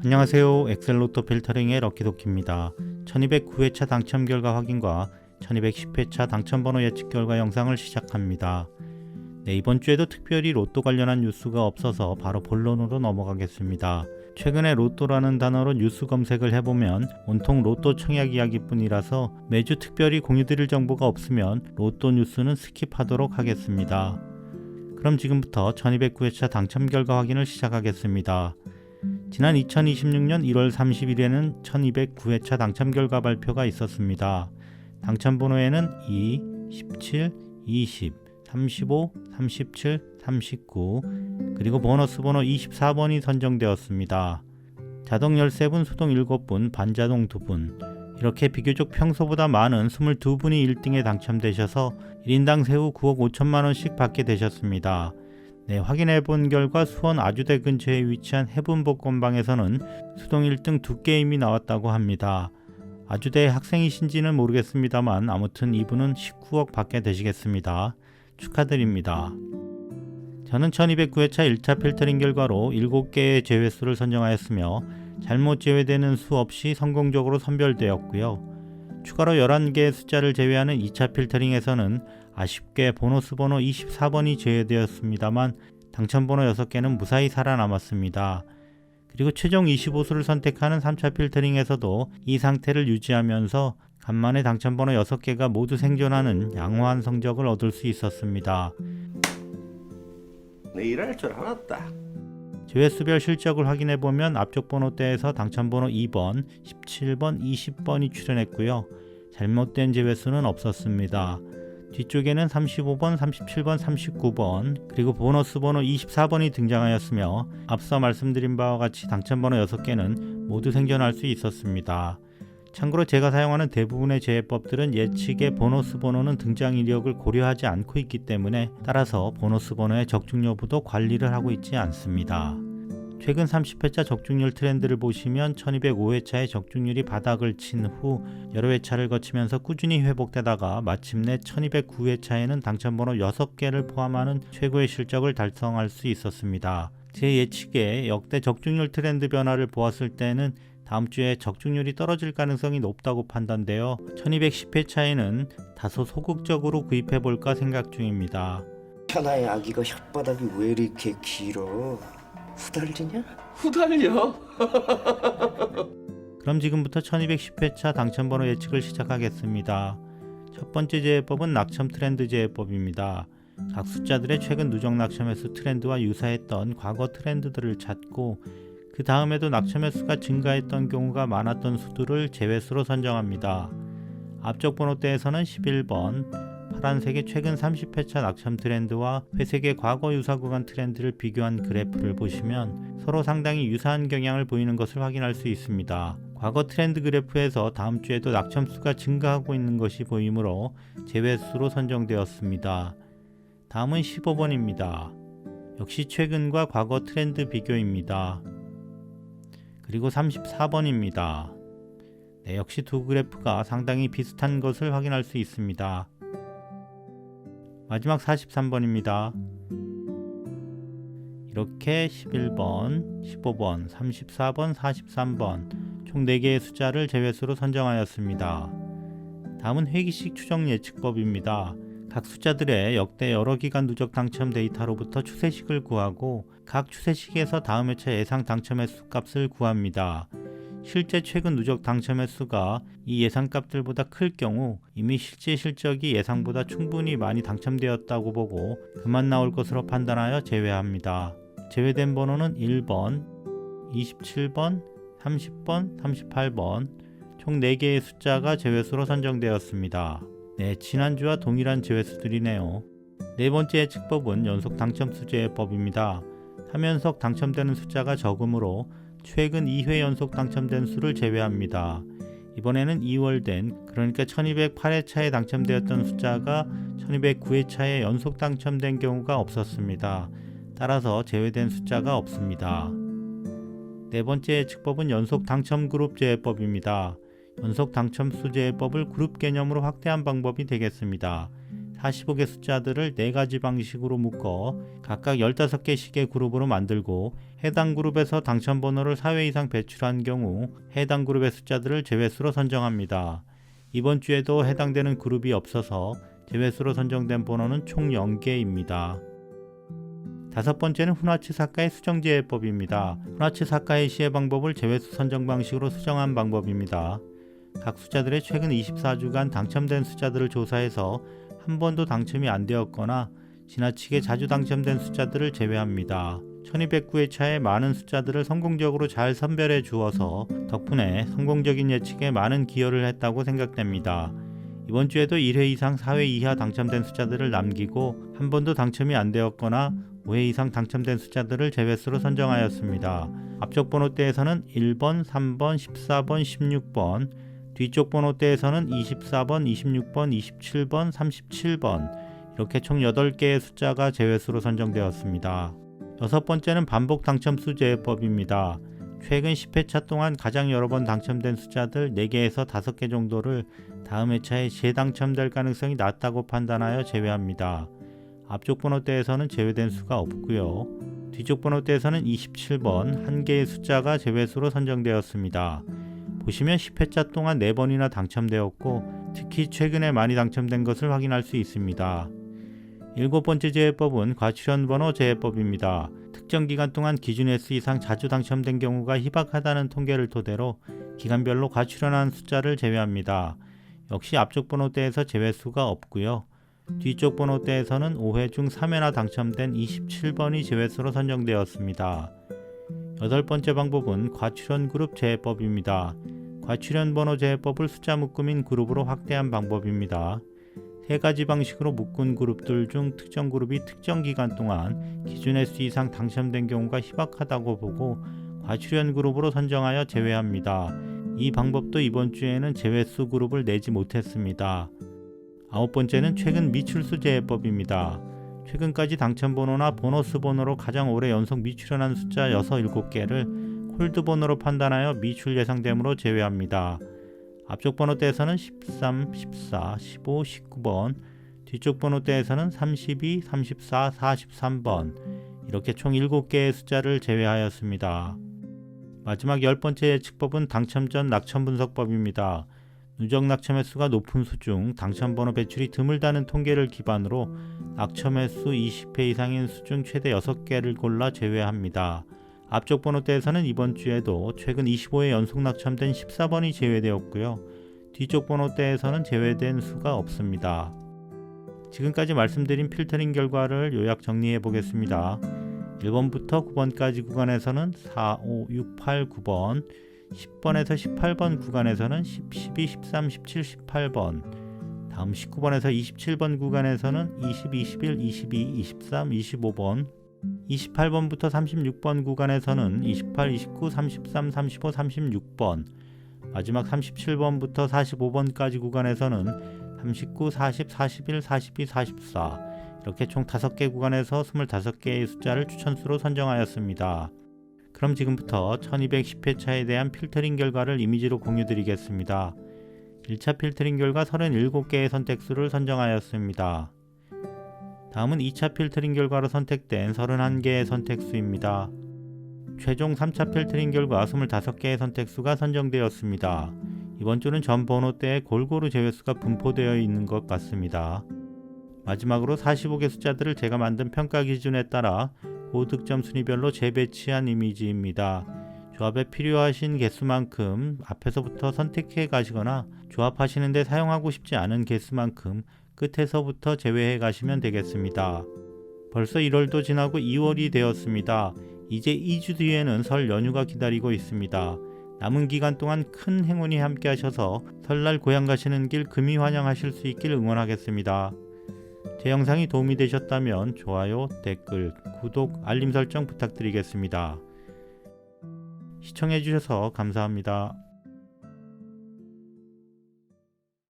안녕하세요. 엑셀로또 필터링의 럭키도키입니다. 1209회차 당첨 결과 확인과 1210회차 당첨번호 예측 결과 영상을 시작합니다. 이번 주에도 특별히 로또 관련한 뉴스가 없어서 바로 본론으로 넘어가겠습니다. 최근에 로또라는 단어로 뉴스 검색을 해보면 온통 로또 청약 이야기뿐이라서 매주 특별히 공유드릴 정보가 없으면 로또 뉴스는 스킵하도록 하겠습니다. 그럼 지금부터 1209회차 당첨 결과 확인을 시작하겠습니다. 지난 2026년 1월 30일에는 1209회차 당첨 결과 발표가 있었습니다. 당첨 번호에는 2, 17, 20, 35, 37, 39 그리고 보너스 번호 24번이 선정되었습니다. 자동 13분, 수동 7분, 반자동 2분 이렇게 비교적 평소보다 많은 22분이 1등에 당첨되셔서 1인당 세후 9억 5천만원씩 받게 되셨습니다. 확인해본 결과 수원 아주대 근처에 위치한 해분복권방에서는 수동 1등 2게임이 나왔다고 합니다. 아주대 학생이신지는 모르겠습니다만 아무튼 이분은 19억 받게 되시겠습니다. 축하드립니다. 저는 1209회차 1차 필터링 결과로 7개의 제외수를 선정하였으며 잘못 제외되는 수 없이 성공적으로 선별되었고요. 추가로 11개의 숫자를 제외하는 2차 필터링에서는 아쉽게 보너스 번호 24번이 제외되었습니다만 당첨 번호 6개는 무사히 살아남았습니다. 그리고 최종 25수를 선택하는 3차 필터링에서도 이 상태를 유지하면서 간만에 당첨 번호 6개가 모두 생존하는 양호한 성적을 얻을 수 있었습니다. 내 일할 줄 알았다. 제외수별 실적을 확인해보면 앞쪽 번호대에서 당첨 번호 2번, 17번, 20번이 출현했고요. 잘못된 제외수는 없었습니다. 뒤쪽에는 35번, 37번, 39번 그리고 보너스 번호 24번이 등장하였으며 앞서 말씀드린 바와 같이 당첨 번호 6개는 모두 생존할 수 있었습니다. 참고로 제가 사용하는 대부분의 제외법들은 예측의 보너스 번호는 등장 이력을 고려하지 않고 있기 때문에 따라서 보너스 번호의 적중 여부도 관리를 하고 있지 않습니다. 최근 30회차 적중률 트렌드를 보시면 1205회차의 적중률이 바닥을 친 후 여러 회차를 거치면서 꾸준히 회복되다가 마침내 1209회차에는 당첨번호 6개를 포함하는 최고의 실적을 달성할 수 있었습니다. 제 예측에 역대 적중률 트렌드 변화를 보았을 때는 다음 주에 적중률이 떨어질 가능성이 높다고 판단되어 1210회차에는 다소 소극적으로 구입해볼까 생각 중입니다. 천하의 아기가 혓바닥이 왜 이렇게 길어? 후달리냐? 후달려? 그럼 지금부터 1210회차 당첨번호 예측을 시작하겠습니다. 첫 번째 제외법은 낙첨 트렌드 제외법입니다. 각 숫자들의 최근 누적 낙첨 횟수 트렌드와 유사했던 과거 트렌드들을 찾고 그 다음에도 낙첨 횟수가 증가했던 경우가 많았던 수들을 제외수로 선정합니다. 앞쪽 번호대에서는 11번, 파란색의 최근 30회차 낙첨 트렌드와 회색의 과거 유사 구간 트렌드를 비교한 그래프를 보시면 서로 상당히 유사한 경향을 보이는 것을 확인할 수 있습니다. 과거 트렌드 그래프에서 다음 주에도 낙첨 수가 증가하고 있는 것이 보이므로 제외수로 선정되었습니다. 다음은 15번입니다. 역시 최근과 과거 트렌드 비교입니다. 그리고 34번입니다. 역시 두 그래프가 상당히 비슷한 것을 확인할 수 있습니다. 마지막 43번입니다. 이렇게 11번, 15번, 34번, 43번 총 4개의 숫자를 제외수로 선정하였습니다. 다음은 회기식 추정 예측법입니다. 각 숫자들의 역대 여러 기간 누적 당첨 데이터로부터 추세식을 구하고 각 추세식에서 다음 회차 예상 당첨 횟수 값을 구합니다. 실제 최근 누적 당첨 횟수가 이 예상값들보다 클 경우 이미 실제 실적이 예상보다 충분히 많이 당첨되었다고 보고 그만 나올 것으로 판단하여 제외합니다. 제외된 번호는 1번, 27번, 30번, 38번 총 4개의 숫자가 제외수로 선정되었습니다. 지난주와 동일한 제외수들이네요. 네 번째 예측법은 연속 당첨수 제외법입니다. 3연속 당첨되는 숫자가 적으므로 최근 2회 연속 당첨된 수를 제외합니다. 이번에는 2월 된 그러니까 1208회차에 당첨되었던 숫자가 1209회차에 연속 당첨된 경우가 없었습니다. 따라서 제외된 숫자가 없습니다. 네 번째 예측법은 연속 당첨 그룹 제외법입니다. 연속 당첨수 제외법을 그룹 개념으로 확대한 방법이 되겠습니다. 45개 숫자들을 4가지 방식으로 묶어 각각 15개씩의 그룹으로 만들고 해당 그룹에서 당첨번호를 4회 이상 배출한 경우 해당 그룹의 숫자들을 제외수로 선정합니다. 이번 주에도 해당되는 그룹이 없어서 제외수로 선정된 번호는 총 0개입니다. 다섯 번째는 후나츠 사카의 수정제해법입니다. 후나츠 사카의 시해 방법을 제외수 선정 방식으로 수정한 방법입니다. 각 숫자들의 최근 24주간 당첨된 숫자들을 조사해서 한 번도 당첨이 안 되었거나 지나치게 자주 당첨된 숫자들을 제외합니다. 1209회차에 많은 숫자들을 성공적으로 잘 선별해 주어서 덕분에 성공적인 예측에 많은 기여를 했다고 생각됩니다. 이번 주에도 1회 이상 4회 이하 당첨된 숫자들을 남기고 한 번도 당첨이 안 되었거나 5회 이상 당첨된 숫자들을 제외수로 선정하였습니다. 앞쪽 번호대에서는 1번, 3번, 14번, 16번, 뒤쪽 번호대에서는 24번, 26번, 27번, 37번 이렇게 총 8개의 숫자가 제외수로 선정되었습니다. 여섯 번째는 반복 당첨수 제해법입니다. 최근 10회차 동안 가장 여러 번 당첨된 숫자들 4개에서 5개 정도를 다음 회차에 재당첨될 가능성이 낮다고 판단하여 제외합니다. 앞쪽 번호대에서는 제외된 수가 없고요. 뒤쪽 번호대에서는 27번 1개의 숫자가 제외수로 선정되었습니다. 보시면 10회차 동안 4번이나 당첨되었고 특히 최근에 많이 당첨된 것을 확인할 수 있습니다. 일곱 번째 제해법은 과출현 번호 제해법입니다. 특정 기간 동안 기준 횟수 이상 자주 당첨된 경우가 희박하다는 통계를 토대로 기간별로 과출현한 숫자를 제외합니다. 역시 앞쪽 번호대에서 제외수가 없고요. 뒤쪽 번호대에서는 5회 중 3회나 당첨된 27번이 제외수로 선정되었습니다. 여덟 번째 방법은 과출현 그룹 제해법입니다. 과출현 번호 제해법을 숫자 묶음인 그룹으로 확대한 방법입니다. 3가지 방식으로 묶은 그룹들 중 특정 그룹이 특정 기간 동안 기준 횟수 이상 당첨된 경우가 희박하다고 보고 과출현 그룹으로 선정하여 제외합니다. 이 방법도 이번 주에는 제외수 그룹을 내지 못했습니다. 아홉 번째는 최근 미출수 제해법입니다. 최근까지 당첨번호나 보너스 번호로 가장 오래 연속 미출현한 숫자 6, 7개를 콜드 번호로 판단하여 미출 예상됨으로 제외합니다. 앞쪽 번호대에서는 13, 14, 15, 19번, 뒤쪽 번호대에서는 32, 34, 43번 이렇게 총 7개의 숫자를 제외하였습니다. 마지막 10번째 예측법은 당첨 전 낙첨 분석법입니다. 누적 낙첨 횟수가 높은 수 중 당첨번호 배출이 드물다는 통계를 기반으로 낙첨 횟수 20회 이상인 수 중 최대 6개를 골라 제외합니다. 앞쪽 번호대에서는 이번 주에도 최근 25회 연속 낙첨된 14번이 제외되었고요. 뒤쪽 번호대에서는 제외된 수가 없습니다. 지금까지 말씀드린 필터링 결과를 요약 정리해 보겠습니다. 1번부터 9번까지 구간에서는 4, 5, 6, 8, 9번, 10번에서 18번 구간에서는 10, 12, 13, 17, 18번, 다음 19번에서 27번 구간에서는 20, 21, 22, 23, 25번, 28번부터 36번 구간에서는 28, 29, 33, 35, 36번, 마지막 37번부터 45번까지 구간에서는 39, 40, 41, 42, 44 이렇게 총 5개 구간에서 25개의 숫자를 추천수로 선정하였습니다. 그럼 지금부터 1210회차에 대한 필터링 결과를 이미지로 공유드리겠습니다. 1차 필터링 결과 37개의 선택수를 선정하였습니다. 다음은 2차 필터링 결과로 선택된 31개의 선택수입니다. 최종 3차 필터링 결과 25개의 선택수가 선정되었습니다. 이번 주는 전 번호대에 골고루 제외수가 분포되어 있는 것 같습니다. 마지막으로 45개 숫자들을 제가 만든 평가 기준에 따라 고득점 순위별로 재배치한 이미지입니다. 조합에 필요하신 개수만큼 앞에서부터 선택해 가시거나 조합하시는데 사용하고 싶지 않은 개수만큼 끝에서부터 제외해 가시면 되겠습니다. 벌써 1월도 지나고 2월이 되었습니다. 이제 2주 뒤에는 설 연휴가 기다리고 있습니다. 남은 기간 동안 큰 행운이 함께 하셔서 설날 고향 가시는 길 금이 환영하실 수 있길 응원하겠습니다. 제 영상이 도움이 되셨다면 좋아요, 댓글, 구독, 알림 설정 부탁드리겠습니다. 시청해주셔서 감사합니다.